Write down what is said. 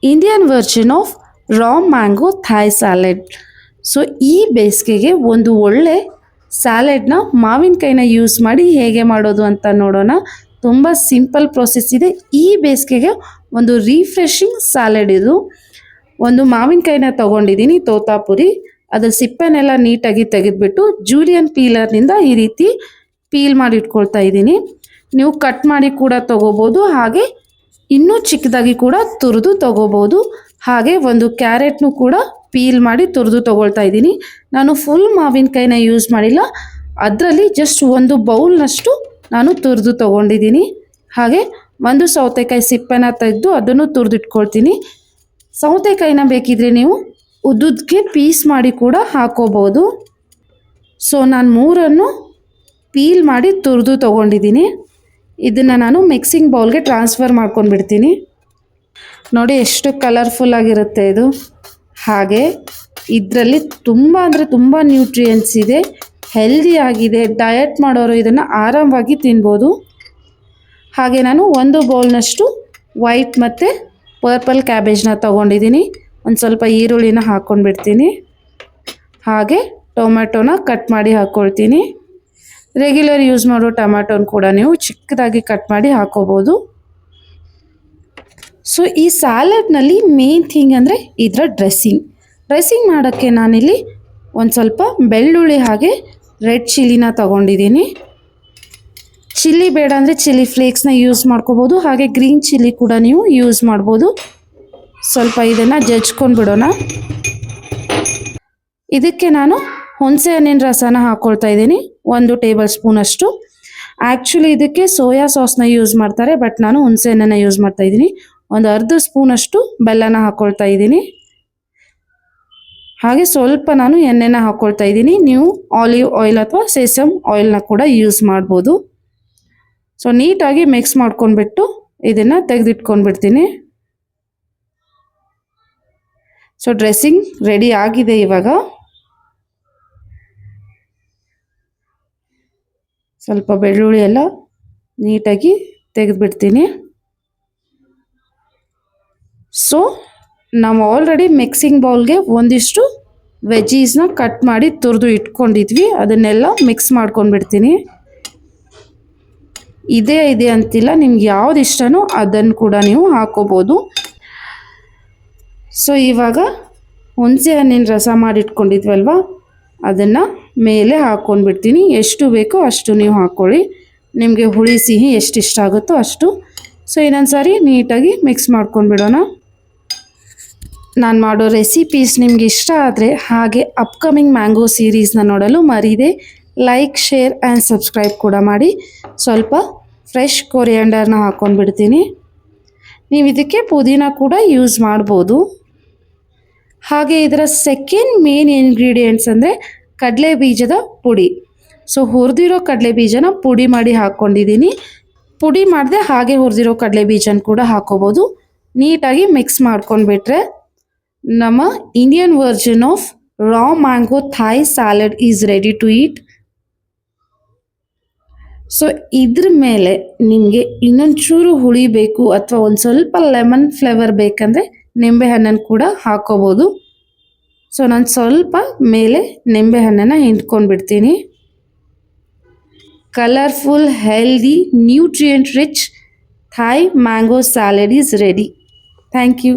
Indian version of raw mango Thai salad. So ಈ ಬೇಸಿಗೆಗೆ ಒಂದು ಒಳ್ಳೆ ಸ್ಯಾಲೆಡ್ನ ಮಾವಿನಕಾಯಿನ ಯೂಸ್ ಮಾಡಿ ಹೇಗೆ ಮಾಡೋದು ಅಂತ ನೋಡೋಣ. ತುಂಬ ಸಿಂಪಲ್ ಪ್ರೊಸೆಸ್ ಇದೆ. ಈ ಬೇಸಿಗೆಗೆ ಒಂದು ರಿಫ್ರೆಶಿಂಗ್ ಸ್ಯಾಲೆಡ್ ಇದು. ಒಂದು ಮಾವಿನಕಾಯಿನ ತೊಗೊಂಡಿದ್ದೀನಿ ತೋತಾಪುರಿ. ಅದ್ರ ಸಿಪ್ಪೆನೆಲ್ಲ ನೀಟಾಗಿ ತೆಗೆದುಬಿಟ್ಟು ಜೂಲಿಯನ್ ಪೀಲರ್ನಿಂದ ಈ ರೀತಿ ಪೀಲ್ ಮಾಡಿ ಇಟ್ಕೊಳ್ತಾ ಇದ್ದೀನಿ. ನೀವು ಕಟ್ ಮಾಡಿ ಕೂಡ ತೊಗೋಬೋದು, ಹಾಗೆ ಇನ್ನೂ ಚಿಕ್ಕದಾಗಿ ಕೂಡ ತುರಿದು ತೊಗೋಬೋದು. ಹಾಗೆ ಒಂದು ಕ್ಯಾರೆಟ್ನು ಕೂಡ ಪೀಲ್ ಮಾಡಿ ತುರಿದು ತೊಗೊಳ್ತಾ ಇದ್ದೀನಿ. ನಾನು ಫುಲ್ ಮಾವಿನಕಾಯಿನ ಯೂಸ್ ಮಾಡಿಲ್ಲ, ಅದರಲ್ಲಿ ಜಸ್ಟ್ ಒಂದು ಬೌಲ್ನಷ್ಟು ನಾನು ತುರಿದು ತೊಗೊಂಡಿದ್ದೀನಿ. ಹಾಗೆ ಒಂದು ಸೌತೆಕಾಯಿ ಸಿಪ್ಪೆನ ತೆಗೆದು ಅದನ್ನು ತುರಿದಿಟ್ಕೊಳ್ತೀನಿ. ಸೌತೆಕಾಯಿನ ಬೇಕಿದ್ರೆ ನೀವು ಉದ್ದುದಕ್ಕೆ ಪೀಸ್ ಮಾಡಿ ಕೂಡ ಹಾಕೋಬೋದು. ಸೊ ನಾನು ಮೂರನ್ನು ಪೀಲ್ ಮಾಡಿ ತುರಿದು ತೊಗೊಂಡಿದ್ದೀನಿ. ಇದನ್ನು ನಾನು ಮಿಕ್ಸಿಂಗ್ ಬೌಲ್ಗೆ ಟ್ರಾನ್ಸ್ಫರ್ ಮಾಡ್ಕೊಂಡು ಬಿಡ್ತೀನಿ. ನೋಡಿ ಎಷ್ಟು ಕಲರ್ಫುಲ್ ಆಗಿರುತ್ತೆ ಇದು. ಹಾಗೆ ಇದರಲ್ಲಿ ತುಂಬ ಅಂದರೆ ತುಂಬ ನ್ಯೂಟ್ರಿಯೆಂಟ್ಸ್ ಇದೆ, ಹೆಲ್ದಿ ಆಗಿದೆ. ಡಯಟ್ ಮಾಡೋರು ಇದನ್ನು ಆರಾಮವಾಗಿ ತಿನ್ಬೋದು. ಹಾಗೆ ನಾನು ಒಂದು ಬೌಲ್ನಷ್ಟು ವೈಟ್ ಮತ್ತು ಪರ್ಪಲ್ ಕ್ಯಾಬೇಜ್ನ ತೊಗೊಂಡಿದ್ದೀನಿ. ಒಂದು ಸ್ವಲ್ಪ ಈರುಳ್ಳಿನ ಹಾಕ್ಕೊಂಡು ಬಿಡ್ತೀನಿ. ಹಾಗೆ ಟೊಮೆಟೊನ ಕಟ್ ಮಾಡಿ ಹಾಕ್ಕೊಳ್ತೀನಿ. ರೆಗ್ಯುಲರ್ ಯೂಸ್ ಮಾಡೋ ಟೊಮೆಟೊನ ಕೂಡ ನೀವು ಚಿಕ್ಕದಾಗಿ ಕಟ್ ಮಾಡಿ ಹಾಕೋಬೋದು. ಸೊ ಈ ಸ್ಯಾಲಡ್ನಲ್ಲಿ ಮೇನ್ ಥಿಂಗ್ ಅಂದರೆ ಇದರ ಡ್ರೆಸ್ಸಿಂಗ್ ಮಾಡೋಕ್ಕೆ ನಾನಿಲ್ಲಿ ಒಂದು ಸ್ವಲ್ಪ ಬೆಳ್ಳುಳ್ಳಿ ಹಾಗೆ ರೆಡ್ ಚಿಲ್ಲಿನ ತೊಗೊಂಡಿದ್ದೀನಿ. ಚಿಲ್ಲಿ ಬೇಡ ಅಂದರೆ ಚಿಲ್ಲಿ ಫ್ಲೇಕ್ಸ್ನ ಯೂಸ್ ಮಾಡ್ಕೋಬೋದು, ಹಾಗೆ ಗ್ರೀನ್ ಚಿಲ್ಲಿ ಕೂಡ ನೀವು ಯೂಸ್ ಮಾಡ್ಬೋದು. ಸ್ವಲ್ಪ ಇದನ್ನು ಜಜ್ಕೊಂಡು ಬಿಡೋಣ. ಇದಕ್ಕೆ ನಾನು ಹುಣಸೆ ಹಣ್ಣಿನ ರಸನ ಹಾಕ್ಕೊಳ್ತಾ ಇದ್ದೀನಿ, 1 ಟೇಬಲ್ ಸ್ಪೂನಷ್ಟು. ಆ್ಯಕ್ಚುಲಿ ಇದಕ್ಕೆ ಸೋಯಾ ಸಾಸ್ನ ಯೂಸ್ ಮಾಡ್ತಾರೆ, ಬಟ್ ನಾನು ಹುಣಸೆ ಹಣ್ಣನ್ನು ಯೂಸ್ ಮಾಡ್ತಾ ಇದ್ದೀನಿ. ಒಂದು ಅರ್ಧ ಸ್ಪೂನಷ್ಟು ಬೆಲ್ಲನ ಹಾಕ್ಕೊಳ್ತಾ ಇದ್ದೀನಿ. ಹಾಗೆ ಸ್ವಲ್ಪ ನಾನು ಎಣ್ಣೆನ ಹಾಕ್ಕೊಳ್ತಾ ಇದ್ದೀನಿ. ನೀವು ಆಲಿವ್ ಆಯಿಲ್ ಅಥವಾ ಸೇಸಮ್ ಆಯಿಲ್ನ ಕೂಡ ಯೂಸ್ ಮಾಡ್ಬೋದು. ಸೊ ನೀಟಾಗಿ ಮಿಕ್ಸ್ ಮಾಡ್ಕೊಂಡ್ಬಿಟ್ಟು ಇದನ್ನು ತೆಗೆದಿಟ್ಕೊಂಡ್ಬಿಡ್ತೀನಿ. ಸೊ ಡ್ರೆಸ್ಸಿಂಗ್ ರೆಡಿ ಆಗಿದೆ. ಇವಾಗ ಸ್ವಲ್ಪ ಬೆಳ್ಳುಳ್ಳಿ ಎಲ್ಲ ನೀಟಾಗಿ ತೆಗೆದುಬಿಡ್ತೀನಿ. ಸೊ ನಾವು ಆಲ್ರೆಡಿ ಮಿಕ್ಸಿಂಗ್ ಬೌಲ್ಗೆ ಒಂದಿಷ್ಟು ವೆಜ್ಜೀಸ್ನ ಕಟ್ ಮಾಡಿ ತುರಿದು ಇಟ್ಕೊಂಡಿದ್ವಿ, ಅದನ್ನೆಲ್ಲ ಮಿಕ್ಸ್ ಮಾಡ್ಕೊಂಡ್ಬಿಡ್ತೀನಿ. ಇದೆ ಅಂತಿಲ್ಲ, ನಿಮ್ಗೆ ಯಾವ್ದು ಇಷ್ಟನೋ ಅದನ್ನು ಕೂಡ ನೀವು ಹಾಕೋಬೋದು. ಸೊ ಇವಾಗ ಹುಣಸೆ ಹಣ್ಣಿನ ರಸ ಮಾಡಿಟ್ಕೊಂಡಿದ್ವಲ್ವ, ಅದನ್ನು ಮೇಲೆ ಹಾಕ್ಕೊಂಡ್ಬಿಡ್ತೀನಿ. ಎಷ್ಟು ಬೇಕೋ ಅಷ್ಟು ನೀವು ಹಾಕ್ಕೊಳ್ಳಿ, ನಿಮಗೆ ಹುಳಿ ಸಿಹಿ ಎಷ್ಟು ಇಷ್ಟ ಆಗುತ್ತೋ ಅಷ್ಟು. ಸೊ ಇನ್ನೊಂದು ಸಾರಿ ನೀಟಾಗಿ ಮಿಕ್ಸ್ ಮಾಡ್ಕೊಂಡ್ಬಿಡೋಣ. ನಾನು ಮಾಡೋ ರೆಸಿಪೀಸ್ ನಿಮ್ಗೆ ಇಷ್ಟ ಆದರೆ ಹಾಗೆ ಅಪ್ಕಮಿಂಗ್ ಮ್ಯಾಂಗೋ ಸೀರೀಸ್ನ ನೋಡಲು ಮರೀದೆ ಲೈಕ್, ಶೇರ್ ಆ್ಯಂಡ್ ಸಬ್ಸ್ಕ್ರೈಬ್ ಕೂಡ ಮಾಡಿ. ಸ್ವಲ್ಪ ಫ್ರೆಶ್ ಕೊರಿಯಾಂಡರ್ನ ಹಾಕ್ಕೊಂಡ್ಬಿಡ್ತೀನಿ. ನೀವು ಇದಕ್ಕೆ ಪುದೀನ ಕೂಡ ಯೂಸ್ ಮಾಡ್ಬೋದು. ಹಾಗೆ ಇದರ ಸೆಕೆಂಡ್ ಮೇನ್ ಇಂಗ್ರೀಡಿಯೆಂಟ್ಸ್ ಅಂದರೆ ಕಡಲೆ ಬೀಜದ ಪುಡಿ. ಸೊ ಹುರಿದಿರೋ ಕಡಲೆ ಬೀಜನ ಪುಡಿ ಮಾಡಿ ಹಾಕ್ಕೊಂಡಿದ್ದೀನಿ. ಪುಡಿ ಮಾಡದೆ ಹಾಗೆ ಹುರಿದಿರೋ ಕಡಲೆ ಬೀಜನ ಕೂಡ ಹಾಕೋಬೋದು. ನೀಟಾಗಿ ಮಿಕ್ಸ್ ಮಾಡ್ಕೊಂಡ್ಬಿಟ್ರೆ ನಮ್ಮ Indian version of raw mango Thai salad is ready to eat. So ಇದ್ರ ಮೇಲೆ ನಿಮಗೆ ಇನ್ನೊಂಚೂರು ಹುಳಿ ಬೇಕು ಅಥವಾ ಒಂದು ಸ್ವಲ್ಪ ಲೆಮನ್ ಫ್ಲೇವರ್ ಬೇಕಂದರೆ ನಿಂಬೆಹಣ್ಣನ್ನು ಕೂಡ ಹಾಕೋಬೋದು. ಸೊ ನಾನು ಸ್ವಲ್ಪ ಮೇಲೆ ನಿಂಬೆಹಣ್ಣನ್ನು ಹಿಂಡ್ಕೊಂಡ್ಬಿಡ್ತೀನಿ. Colourful, healthy, nutrient rich Thai mango salad is ready. Thank you.